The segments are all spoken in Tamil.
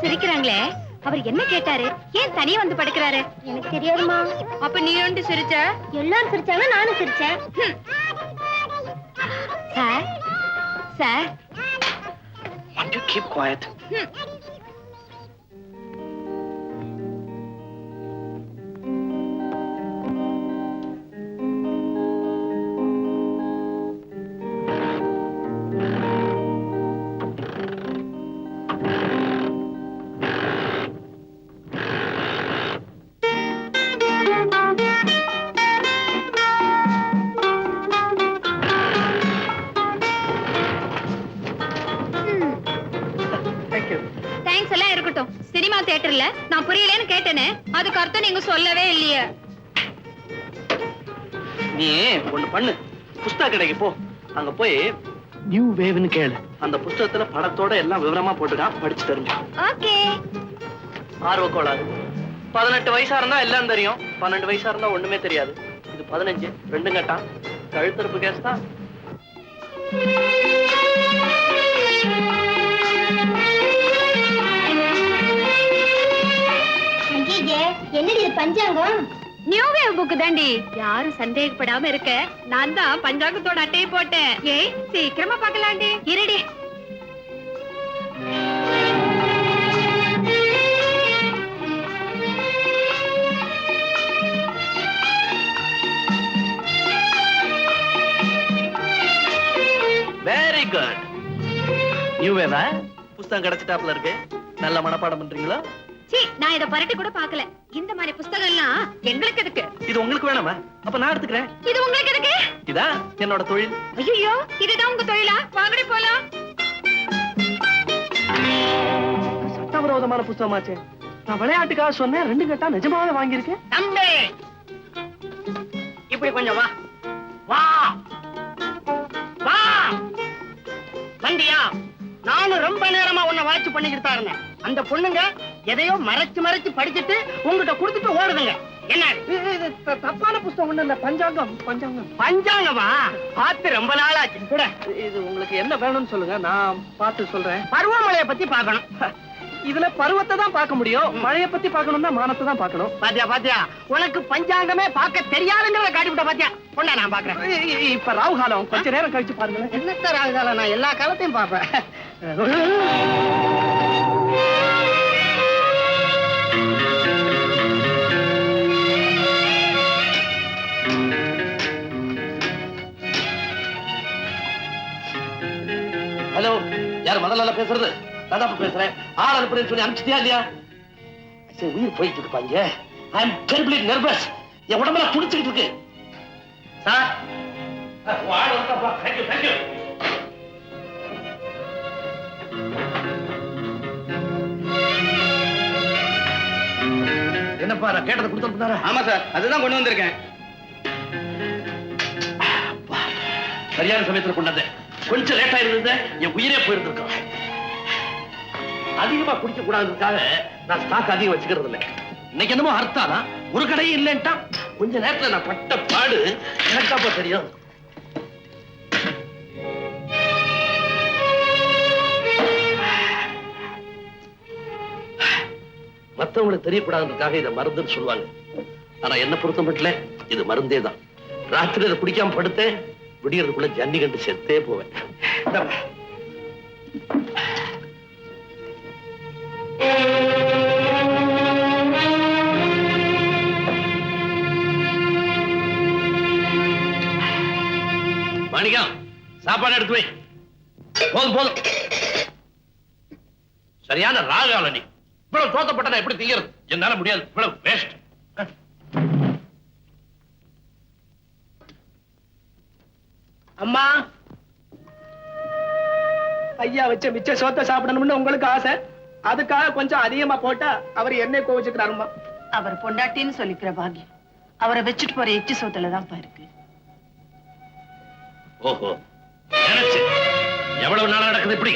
சிரிக்கிறாங்களே, அவர் என்ன கேட்டாரு? ஏன் தனியா வந்து படுக்கிறாரு? எனக்கு தெரியாதுமா. அப்ப நீ ஒன்று சிரிச்ச? எல்லாரும் சிரிச்சாங்க, நானும் சிரிச்சேன். Sir, sir. Want to keep quiet. Thanks எல்லாம் இருக்கட்டும். சினிமா தியேட்டர்ல நான் புரியலன்னு கேட்டேனே, அதுக்கு அர்த்தம் நீங்க சொல்லவே இல்லையே. நீ ஒண்ணு பண்ணு, புஸ்தக கடைக்கு போ. அங்க போய் நியூ வேவ்னு கேளு. அந்த புஸ்தகத்துல படத்தோட எல்லாம் விவரமா போட்டுக்கான், படிச்சு தெரிஞ்சு. ஓகே. ஆர்வ கோளாறு. 18 வயசா இருந்தா எல்லாம் தெரியும், 12 வயசா இருந்தா ஒண்ணுமே தெரியாது. இது 15, ரெண்டும் கட்டான். கழுத்தறுப்பு கேஸ் தான். என்னடி இது பஞ்சாங்கம்? நியூ வேவ் புக் தாண்டி. யாரும் சந்தேகப்படாம இருக்க, நான் தான் பஞ்சாங்கத்தோட அட்டையை போட்டேன். ஏய், சீக்கிரமா பார்க்கலாண்டி. இருடி. Very good. நியூ வேவா? புஸ்தகம் கிடைச்சிட்டாப்ல இருக்கு. நல்ல மனப்பாடம் பண்றீங்களா? சீ, நான் இத பரட்டி கூட பார்க்கல. இந்த மாதிரி புத்தகம் எல்லாம் எங்களுக்கு எதுக்கு? இது உங்களுக்கு வேணாமா? அப்ப நான் எடுத்துக்கிறேன். இது உங்களுக்கு எதுக்கு? இதான் என்னோட தொழில். ஐயோ, இதுதான் உங்க தொழிலா? வாங்கடி போலாம். சட்டவிரோதமான புத்தகமாச்சே. நான் விளையாட்டுக்காக சொன்னேன், ரெண்டு கட்டா நிஜமாவே வாங்கியிருக்கேன். தம்பி, இப்படி கொஞ்சம் வா வா வா. வந்தியா? நானும் ரொம்ப நேரமா உன்னை வாட்ச் பண்ணிக்கிட்டு தான் இருந்தேன். அந்த பொண்ணுங்க எதையோ மறைச்சு மறைச்சு படிச்சுட்டு உங்ககிட்ட கொடுத்துட்டு ஓடுதுங்க. என்ன தப்பான புத்தகம் ஒண்ணு இல்ல, பஞ்சாங்கம். பஞ்சாங்கம் பஞ்சாங்கமா? பார்த்து ரொம்ப நாளாச்சு. கூட இது உங்களுக்கு என்ன வேணும்னு சொல்லுங்க, நான் பார்த்து சொல்றேன். பருவமழையை பத்தி பார்க்கணும். இதுல பருவத்தை தான் பார்க்க முடியும், மழையை பத்தி பார்க்கணும்னா மானத்தை தான் பார்க்கணும். பாத்தியா பாத்தியா, உனக்கு பஞ்சாங்கமே பார்க்க தெரியாதுன்றத காட்டிவிட்ட. பாத்தியா, பொண்ணா நான் பாக்குறேன். இப்ப ராகு காலம், கொஞ்ச நேரம் கழிச்சு பாருங்களேன். என்னத்த ராகு காலம்? நான் எல்லா காலத்தையும் பார்ப்பேன். ஹலோ, யார் முதல்ல பேசுறது? நான் பேசுறேன். ஆள் அனுப்புறேன்னு சொல்லி அனுப்பிச்சிட்டியா இல்லையா? சரி, உயிர் போயிட்டு இருப்பாங்க. ஐ அம் டெரிபிளி நர்வஸ். என் உடம்பெல்லாம் துடிச்சுக்கிட்டு இருக்கு. சார், ஆள் வந்துட்டாப்பா. Thank you, thank you. என்னப்பா, நான் கேட்டதை கொடுத்துருந்தாரா? ஆமா சார், அதுதான் கொண்டு வந்திருக்கேன். சரியான சமயத்தில் கொண்டாந்து. கொஞ்சம் லேட்டா இருந்தது, என் உயிரே போயிருந்திருக்கோம். அதிகமா குடிக்க கூடாதுக்காக நான் ஸ்டாக் அதிகம் வச்சுக்கிறது இல்லை. இன்னைக்கு என்னமோ அர்த்தானா ஒரு கடையும் இல்லைன்ட்டா. கொஞ்ச நேரத்துல நான் பட்ட பாடு எனக்காப்பா தெரியும். மத்தவங்களுக்கு தெரியக்கூடாதுக்காக இதை மருந்துன்னு சொல்லுவாங்க. ஆனா என்ன பொறுத்த மட்டும் இது மருந்தே தான். ராத்திரி இதை குடிக்காம படுத்தேன், விடியறதுக்குள்ள ஜன்னி கண்டு செத்தே போவேன். மாணிக்கம், சாப்பாடு எடுத்து வை. போதும் போதும். சரியான ராகால நீ. இவ்வளவு தோத்தப்பட்ட எப்படி திங்கிறது? என்னால முடியாது. இவ்வளவு வேஸ்ட். அம்மா, ஐயா வச்ச மிச்ச சோத்தை சாப்பிடணும்னு உங்களுக்கு ஆசை. அதுக்காக கொஞ்சம் அதிகமா போட்டா அவர் என்ன கோவிச்சுக்கிறாருமா. அவர் பொண்டாட்டின்னு சொல்லிக்கிற பாக்கியம் அவரை வச்சுட்டு போற எச்சி சோத்துலதான் இருக்கு. ஓஹோ, நினைச்சு எவ்வளவு நாளா நடக்குது இப்படி?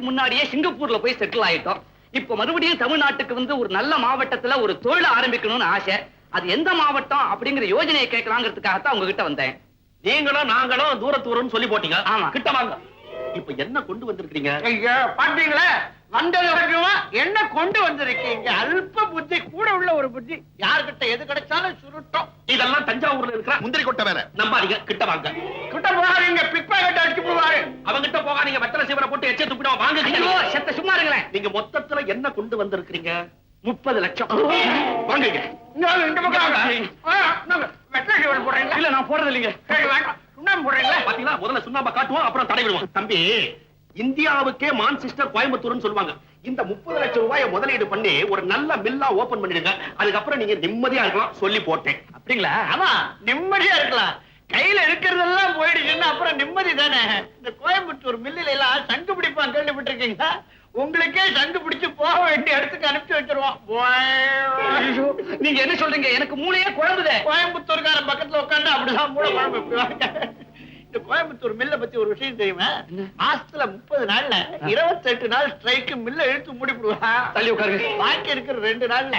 முன்னாடியே சிங்கப்பூர்ல போய் செட்டில் ஆயிட்டோம். இப்ப மறுபடியும் தமிழ்நாட்டுக்கு வந்து ஒரு நல்ல மாவட்டத்துல ஒரு தொழில் ஆரம்பிக்கணும்னு ஆசை. அது எந்த மாவட்டம் அப்படிங்கிற யோஜனையை கேட்கலாங்கிறதுக்காகத்தான் உங்ககிட்ட வந்தேன். நீங்களும் நாங்களும் தூரம்னு சொல்லி போட்டீங்க. ஆமா. கிட்ட வாங்க. இப்ப என்ன கொண்டு வந்திருக்கீங்க? ஐயா பாத்தீங்களா, வந்தது வரைக்கும் என்ன கொண்டு வந்திருக்கீங்க? அல்ப புத்தி கூட உள்ள ஒரு புத்தி. யார்கிட்ட எது கிடைச்சாலும் சுருட்டும். இதெல்லாம் தஞ்சாவூர்ல இருக்கிற முந்திரி கொட்டை வேலை. நம்பாதீங்க, கிட்ட வாங்க. கிட்ட போகாதீங்க, பிப்பா கிட்ட அடிச்சு போவாரு. அவங்கிட்ட போகாதீங்க, வெத்தலை சீவரை போட்டு எச்ச துப்பிடுவோம். வாங்க கிட்ட. ஐயோ, செத்த சும்மா இருங்களேன். நீங்க மொத்தத்துல என்ன கொண்டு வந்திருக்கீங்க? 30 லட்சம். வாங்க. இந்த பக்கம் வெட்டை சீவல் போடுறீங்களா? இல்ல, நான் போடுறது இல்லைங்க. சரி வேண்டாம், சுண்ணாம்பு போடுறீங்களா? பாத்தீங்களா, முதல்ல சுண்ணாம்பை காட்டுவோம், அப்புறம் தடை விடுவோம். தம்பி, இந்தியாவுக்கே மான்செஸ்டர் கோயம்புத்தூர்னு சொல்லுவாங்க. இந்த 30 லட்சம் ரூபாயை முதலீடு பண்ணி ஒரு நல்ல மில்லா ஓபன் பண்ணிடுங்க. அதுக்கப்புறம் நீங்க நிம்மதியா இருக்கலாம் சொல்லி போட்டேன். அப்படிங்களா? ஆமா, நிம்மதியா இருக்கலாம். கையில இருக்கிறதெல்லாம் போயிடுச்சுன்னா அப்புறம் நிம்மதி தானே. இந்த கோயம்புத்தூர் மில்லில எல்லாம் சங்கு பிடிப்பான், கேள்விப்பட்டிருக்கீங்களா? உங்களுக்கே சங்கு பிடிச்சு போக வேண்டிய இடத்துக்கு அனுப்பிச்சு வச்சிருவோம். ஐயோ, நீங்க என்ன சொல்றீங்க? எனக்கு மூளையே குழம்புதே. கோயம்புத்தூர்காரன் பக்கத்துல உட்காந்து அப்படிதான் மூட குழம்பு வைப்பாங்க. இந்த கோயம்புத்தூர் மில்ல பத்தி ஒரு விஷயம் தெரியுமா? மாசத்துல 30 நாள்ல 28 நாள் ஸ்ட்ரைக்கு மில்ல இழுத்து மூடிவிடுவா. தள்ளி உட்காருங்க. பாக்கி இருக்கிற 2 நாள்ல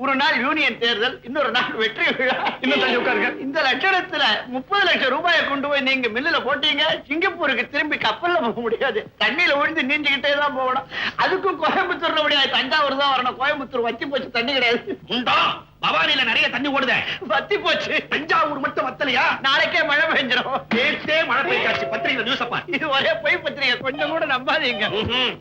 ஒரு நாள் யூனியன் தேர்தல், இன்னொரு நாள் வெற்றி விழா. இன்னும் தள்ளி உட்காருங்க. இந்த லட்சணத்துல 30 லட்சம் ரூபாயை கொண்டு போய் நீங்க மில்லுல போட்டீங்க, சிங்கப்பூருக்கு திரும்பி கப்பல்ல போக முடியாது. தண்ணியில விழுந்து நீஞ்சுக்கிட்டே தான் போகணும். அதுக்கும் கோயம்புத்தூர்ல முடியாது, தஞ்சாவூர் தான் வரணும். கோயம்புத்தூர் வத்தி போச்சு, தண்ணி கிடையாது. உண்டா? பவானில நிறைய தண்ணி ஓடுதே. வத்தி போச்சு. தஞ்சாவூர் மட்டும் வத்தலையா? நாளைக்கே மழை பெஞ்சிடும். நேற்றே மழை பெய்யாச்சு. பத்திரிகை நியூஸ் அப்பா. இது ஒரே பொய் பத்திரிகை, கொஞ்சம் கூட நம்பாதீங்க.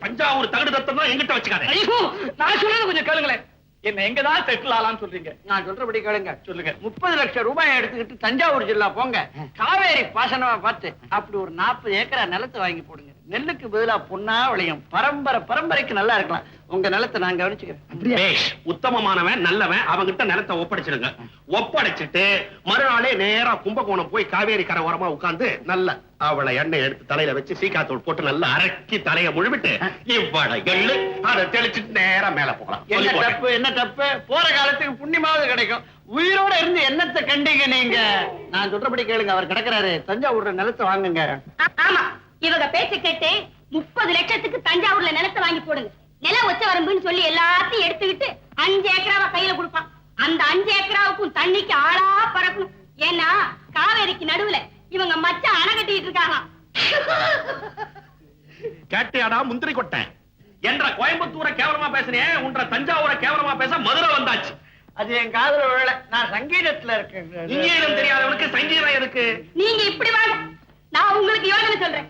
தஞ்சாவூர் தகுடு தத்தம் தான் எங்கிட்ட வச்சுக்காரு. ஐயோ, நான் சொல்றது கொஞ்சம் கேளுங்களேன். என்ன எங்கதான் செட்டில் ஆகலாம்னு சொல்றீங்க? நான் சொல்றபடி கேளுங்க. சொல்லுங்க. 30 லட்சம் ரூபாயை எடுத்துக்கிட்டு தஞ்சாவூர் ஜில்லா போங்க. காவேரி பாசனமா பார்த்து அப்படி ஒரு 40 ஏக்கரா நிலத்தை வாங்கி போடுங்க. நெல்லுக்கு பதிலா பொன்னா விளையும். பரம்பரைக்கு நல்லா இருக்கலாம். உங்க நிலத்தை நான் கவனிச்சுக்கிறேன். உத்தமமானவன், நல்லவன், அவங்கிட்ட நிலத்தை ஒப்படைச்சிடுங்க. ஒப்படைச்சிட்டு மறுநாளே நேரா கும்பகோணம் போய் காவேரி கரை ஓரமா உட்கார்ந்து நல்ல அவளை எண்ணெய் எடுத்து தலையில வச்சு சீக்காத்தூள் போட்டு நல்லா அரக்கி தலைய முழுவிட்டு இவ்வளவு எள்ளு அதை தெளிச்சுட்டு நேரா மேல போகலாம். என்ன தப்பு? போற காலத்துக்கு புண்ணியமாவது கிடைக்கும். உயிரோட இருந்து என்னத்தை கண்டீங்க நீங்க? நான் சொல்றபடி கேளுங்க. அவர் கிடக்குறாரு, தஞ்சாவூர்ல நிலத்தை வாங்குங்க. ஆமா, இவங்க பேச்ச கேட்டு 30 லட்சத்துக்கு தஞ்சாவூர்ல நிலத்தை வாங்கி போடுங்க. நில ஒச்ச வரம்புன்னு சொல்லி எல்லாத்தையும் எடுத்துக்கிட்டு 5 ஏக்கராவை கையில கொடுப்பான். அந்த 5 ஏக்கராவுக்கும் தண்ணிக்கு ஆளா பறக்கணும். ஏன்னா காவேரிக்கு நடுவுல இவங்க மச்சான் அணை கட்டிட்டு இருக்காங்க. கேட்டியாடா முந்திரி கொட்டை என்ற கோயம்புத்தூரை கேவலமா பேசுறேன். உன்ற தஞ்சாவூரை கேவலமா பேச மதுரை வந்தாச்சு. அது என் காதுல விழல. நான் சங்கீதத்துல இருக்கேன். இங்கேயும் தெரியாதவனுக்கு சங்கீதம் எதுக்கு? நீங்க இப்படி வாங்க, நான் உங்களுக்கு யோசனை சொல்றேன்.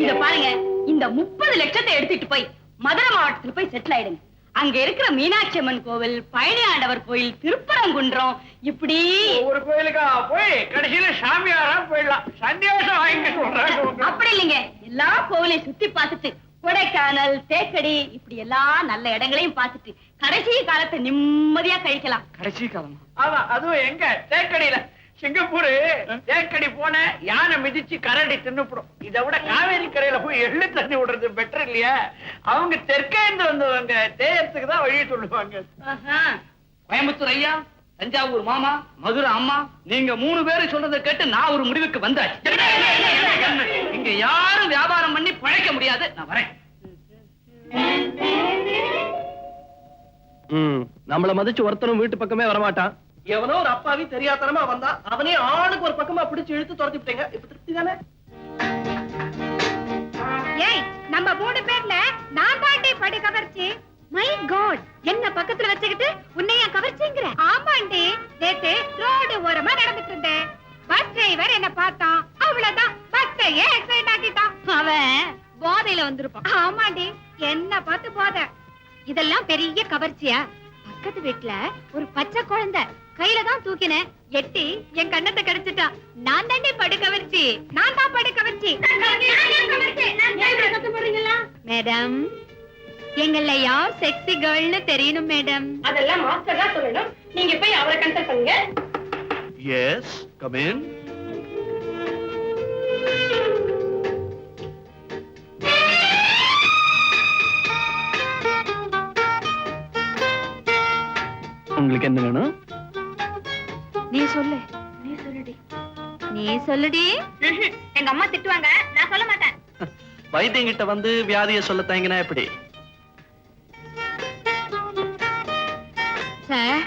இத பாருங்க, இந்த 30 லட்சத்தை எடுத்துட்டு போய் மதுரை மாவட்டத்துல போய் செட்டில் ஆயிடுங்க. அங்க இருக்கிற மீனாட்சி அம்மன் கோவில், பழனி ஆண்டவர் கோயில், திருப்பரங்குன்றம், இப்படி ஒரு கோயிலுக்கா போய் கடைசியில சாமியாரா போயிடலாம். சன்னியாசம் வாங்கி சொல்றாங்க. அப்படி இல்லைங்க, எல்லா கோவிலையும் சுத்தி பார்த்துட்டு கொடைக்கானல், தேக்கடி, இப்படி எல்லா நல்ல இடங்களையும் பார்த்துட்டு கடைசி காலத்தை நிம்மதியா கழிக்கலாம். கடைசி காலம். ஆமா, அதுவும் எங்க? தேக்கடியில. சிங்கப்பூர் தேக்கடி போன யானை மிதிச்சு கரண்டி தின்னுப்படும். இதை விட காவேரி கரையில போய் எள்ளு தண்ணி விடுறது பெட்டர் இல்லையா? அவங்க தெற்கேந்து வந்தவங்க தேயத்துக்கு தான் வழி சொல்லுவாங்க. கோயம்புத்தூர் ஐயா, தஞ்சாவூர் மாமா, மதுரை அம்மா, நீங்க 3 பேரும் சொல்றதை கேட்டு நான் ஒரு முடிவுக்கு வந்தாச்சு. இங்க யாரும் வியாபாரம் பண்ணி பழைக்க முடியாது. நான் வரேன். நம்மள மதிச்சு ஒருத்தரும் வீட்டு பக்கமே வரமாட்டான். எவனோ ஒரு அப்பாவி தெரியாதனமா வந்தா அவனே ஆளுக்கு ஒரு பக்கமா பிடிச்சு இழுத்து துரத்தி விட்டீங்க. இப்ப திருப்தி தானே? ஏய், நம்ம 3 பேர்ல நான் தாண்டி படி கவர்ச்சி. மை காட், என்ன பக்கத்துல வச்சுக்கிட்டு உன்னைய கவர்ச்சிங்கற? ஆமாண்டி, நேத்து ரோடு ஓரமா நடந்துட்டு இருந்தேன். பஸ் டிரைவர் என்ன பார்த்தான், அவ்வளவுதான் பஸ்ஸையே எக்ஸைட் ஆக்கிட்டான். அவன் போதையில வந்திருப்பான். ஆமாண்டி, என்ன பார்த்து போதை. இதெல்லாம் பெரிய கவர்ச்சியா? பக்கத்து வீட்டுல ஒரு பச்சை குழந்தை கையில தான் தூக்கினேன், எட்டி என் கண்ணத்தை கிடைச்சிட்டா. நான் தாண்டி படு கவர்ச்சி. நான் தான் படு கவர்ச்சி. மேடம், எங்கள யார் செக்ஸி கேர்ள்னு தெரியணும் மேடம். அதெல்லாம் மாஸ்டர் தான் சொல்லணும். நீங்க போய் அவரை கன்சல்ட் பண்ணுங்க. Yes, come in. உங்களுக்கு என்ன வேணும்? நீ சொல்லு, நீ சொல்லுடி. நீ சொல்லுடி. எங்க அம்மா திட்டுவாங்க, நான் சொல்ல மாட்டேன். வைத்தியங்கிட்ட வந்து வியாதியை சொல்ல தயங்கினா எப்படி? சார்,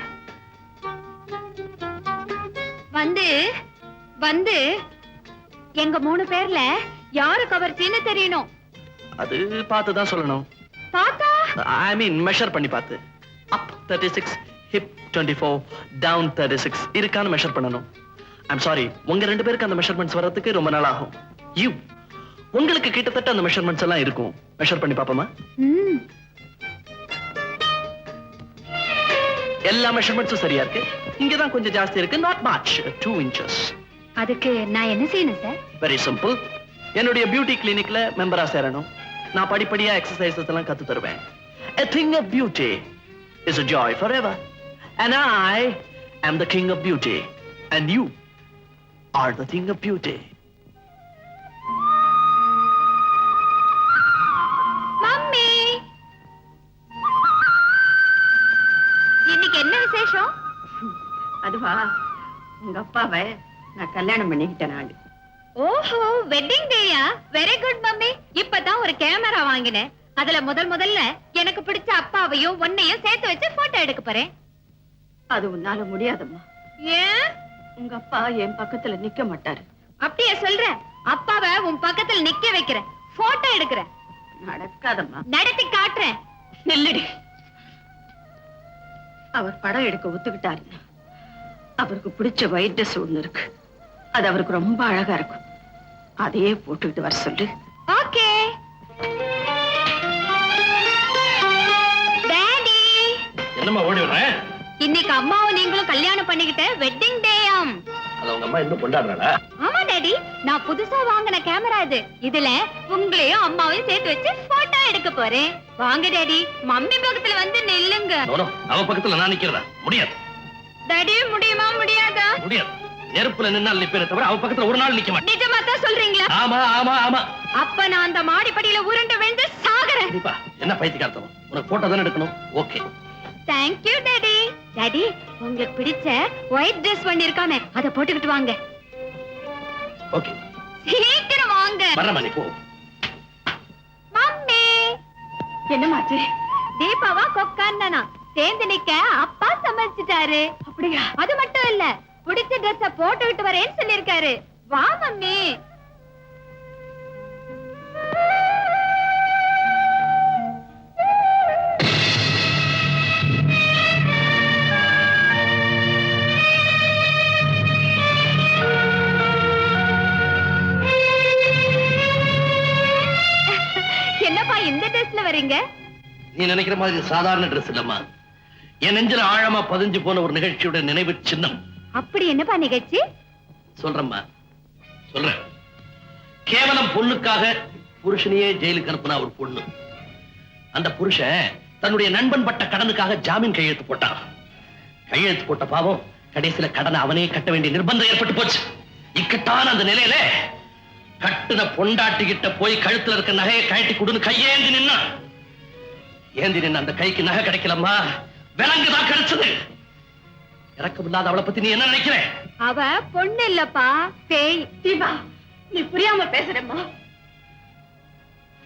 வந்து வந்து எங்க 3 பேர்ல யாரு கவர்ச்சின்னு தெரியணும். அது பார்த்து தான் சொல்லணும். பாத்தா ஐ மீன் மெஷர் பண்ணி பார்த்து. அப் 36, ஹிப் 24, டவுன் 36 இருக்கான்னு மெஷர் பண்ணணும். ஐம் சாரி, உங்க 2 பேருக்கு அந்த மெஷர்மெண்ட்ஸ் வர்றதுக்கு ரொம்ப நாள் ஆகும். யூ உங்களுக்கு கிட்டத்தட்ட அந்த மெஷர்மெண்ட்ஸ் எல்லாம் இருக்கும். மெஷர் பண்ணி பாப்போமா? எல்லா மெஷர்மெண்ட்ஸும் சரியா இருக்கு. இங்கதான் கொஞ்சம் ஜாஸ்தி இருக்கு. Not much, 2 inches. அதுக்கு நான் என்ன செய்யணும் சார்? Very simple. என்னுடைய பியூட்டி கிளினிக்ல மெம்பரா சேரணும். நான் படிப்படியா எக்ஸசைசஸ் எல்லாம் கத்து தருவேன். A thing of beauty is a joy forever. And I am the king of beauty. And you are the thing of beauty. Mummy, இன்னைக்கு என்ன விசேஷம்? அதுவா, உங்க அப்பாவை நான் கல்யாணம் பண்ணிக்கிட்டேன் நாடு. ஓஹோ, வெட்டிங் டேயா? Very good mummy. இப்பதான் ஒரு கேமரா வாங்கினேன். அதுல முதல்ல எனக்கு பிடிச்ச அப்பாவையும் உன்னையும் சேர்த்து வச்சு போட்டோ எடுக்க போறேன். அது உன்னால முடியாதம்மா. ஏன்? உங்க அப்பா என் பக்கத்துல நிக்க மாட்டாரு. அப்படியே சொல்ற? அப்பாவை உன் பக்கத்துல நிக்க வைக்கிறேன், போட்டோ எடுக்கிறேன். நடக்காதம்மா. நடத்தி காட்டுறேன். நெல்லடி. அவர் படம் எடுக்க ஒத்துக்கிட்டாரு. அவருக்கு பிடிச்ச ஒயிட் ட்ரெஸ் ஒண்ணு இருக்கு. அது அவருக்கு ரொம்ப அழகா இருக்கும். அதையே போட்டுக்கிட்டு வர சொல்லு. ஓகே. டாடி, என்னம்மா ஓடி வர? இன்னைக்கு அம்மாவும் நீங்களும் கல்யாணம் பண்ணிக்கிட்ட வெட்டிங் டேயாம். அது உங்க அம்மா இன்னும் கொண்டாடுறாளா? ஆமா டாடி, நான் புதுசா வாங்கின கேமரா இது. இதுல உங்களையும் அம்மாவையும் சேர்த்து வச்சு போட்டோ எடுக்க போறேன். வாங்க டாடி, மம்மி பக்கத்துல வந்து நில்லுங்க. அவ பக்கத்துல நான் நிக்கிறதா? முடியாது. டாடி, முடியுமா முடியாதா? முடியாது. நெருப்புல நின்னால் நிப்பேனே தவிர அவ பக்கத்துல ஒரு நாள் நிக்க மாட்டேன். நிஜமா தான் சொல்றீங்களா? ஆமா ஆமா ஆமா. அப்ப நான் அந்த மாடிப்படியில உருண்டு விழுந்து சாகுறேன். கண்டிப்பா. என்ன பைத்தியக்காரத்தனம்? உனக்கு போட்டோ தானே எடுக்கணும். Okay. Thank you daddy. Daddy, உங்களுக்கு பிடிச்ச ஒயிட் ட்ரெஸ் ஒன்னு இருக்காமே, அத போட்டுக்கிட்டு வாங்க. ஓகே. சீக்கிரம் வாங்க. வரமா நீ போ. மம்மி, என்னமாச்சு? தீபாவா கொக்கான்னா சேர்ந்து நிக்க அப்பா சமைச்சிட்டாரு. அப்படியா? அது மட்டும் இல்ல, பிடிச்ச ட்ரெஸ்ஸ போட்டுக்கிட்டு வரேன்னு சொல்லிருக்காரு. வா மம்மி. என்னப்பா இந்த ட்ரெஸ்ல வரீங்க? நீ நினைக்கிற மாதிரி சாதாரண ட்ரெஸ் இல்லம்மா. என் நெஞ்சில ஆழமா பதிஞ்சு போன ஒரு நிகழ்ச்சியோட நினைவு சின்னம். அப்படி என்னப்பா நிகழ்ச்சி? சொல்றேம்மா, சொல்றேன். கேவலம் பொண்ணுக்காக புருஷனையே ஜெயிலுக்கு அனுப்புனா ஒரு பொண்ணு. அந்த புருஷன் தன்னுடைய நண்பன் பட்ட கடனுக்காக ஜாமீன் கையெழுத்து போட்டான். கையெழுத்து போட்ட பாவம் கடைசியில கடனை அவனே கட்ட வேண்டிய நிர்பந்தம் ஏற்பட்டு போச்சு. இக்கட்டான அந்த நிலையில கட்டுன பொண்டாட்டிகிட்ட போய் கழுத்துல இருக்க நகையை கழட்டி கொடுன்னு கையேந்தி நின்னா. ஏந்தி நின்ன அந்த கைக்கு நகை கிடைக்கலம்மா, விலங்குதான் கிடைச்சது. இறக்கம் இல்லாத அவளை பத்தி நீ என்ன நினைக்கிற? அவ பொண்ணு இல்லப்பா, பேய். தீபா, நீ புரியாம பேசுறேம்மா.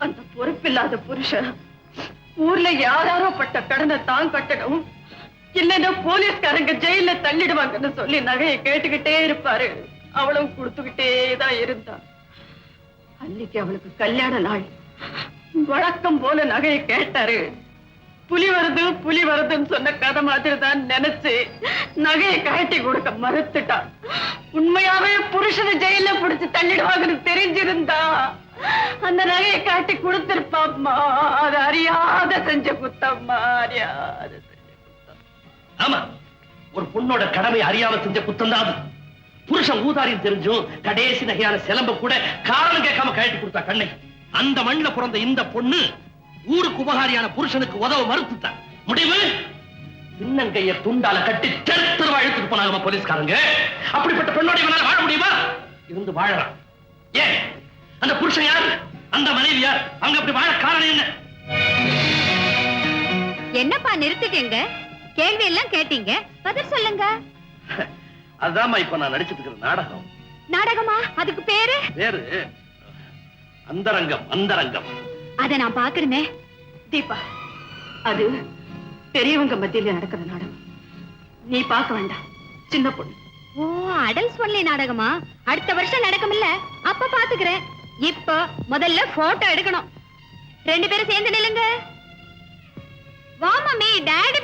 அந்த பொறுப்பில்லாத புருஷன் ஊர்ல யாராரோ பட்ட கடனை தான் கட்டணும், இல்லன்னா போலீஸ்காரங்க ஜெயில தள்ளிடுவாங்கன்னு சொல்லி நகையை கேட்டுக்கிட்டே இருப்பாரு. அவளும் கொடுத்துக்கிட்டே தான் இருந்தா. அன்னைக்கு அவளுக்கு கல்யாண நாள். வழக்கம் போல நகையை கேட்டாரு. புலி வருதுன்னு சொன்ன கதை மாதிரி தான் நினைச்சு நகையை கட்டி கொடுக்க மறுத்துட்டான். உண்மையாவே புருஷனை ஜெயில பிடிச்சு தள்ளிடுவாங்கன்னு தெரிஞ்சிருந்தா அந்த நகையை காட்டி கொடுத்திருப்பாம்மா. அது அறியாத செஞ்ச குத்தம்மா, அறியாத செஞ்ச குத்தம். ஆமா, ஒரு பொண்ணோட கடமை அறியாம செஞ்ச குத்தம் தான் அது. புருஷன் ஊதாரின்னு தெரிஞ்சும் கடைசி நகையான சிலம்ப கூட காரணம் கேட்காம கழட்டி கொடுத்தா கண்ணை. அந்த மண்ணில் பிறந்த இந்த பொண்ணு ஊருக்கு உபகாரியான புருஷனுக்கு உதவ மறுத்துட்டான். முடிவு, பின்னங்கைய துண்டால கட்டி தெருவா இழுத்துட்டு போனாங்க போலீஸ்காரங்க. அப்படிப்பட்ட பெண்ணோட இவனால வாழ முடியுமா? இருந்து வாழறான். ஏன்? அந்த புருஷன் யார்? அந்த மனைவி யார்? அவங்க அப்படி வாழ காரணம் என்ன? என்னப்பா நிறுத்திட்டீங்க? கேள்வி எல்லாம் கேட்டீங்க, பதில் சொல்லுங்க. அதாம்மா இப்ப நான் நடிச்சிட்டு இருக்கிற நாடகம். நாடகமா? அதுக்கு பேரு? வேறு அந்தரங்கம். அந்தரங்கம் அத நான் பாக்கணுமே. தீபா, அது பெரியவங்க மத்தியில நடக்கிற நாடகம். நீ பார்க்க வேண்டாம், சின்ன பொண்ணு. ஓ, அடல்ஸ் ஒன்லி நாடகமா? அடுத்த வருஷம் நடக்கும்ல, அப்ப பாத்துக்கிறேன். இப்ப முதல்ல போட்டோ எடுக்கணும். 2 பேரும் சேர்ந்து நில்லுங்க. வா மம்மி, டாடி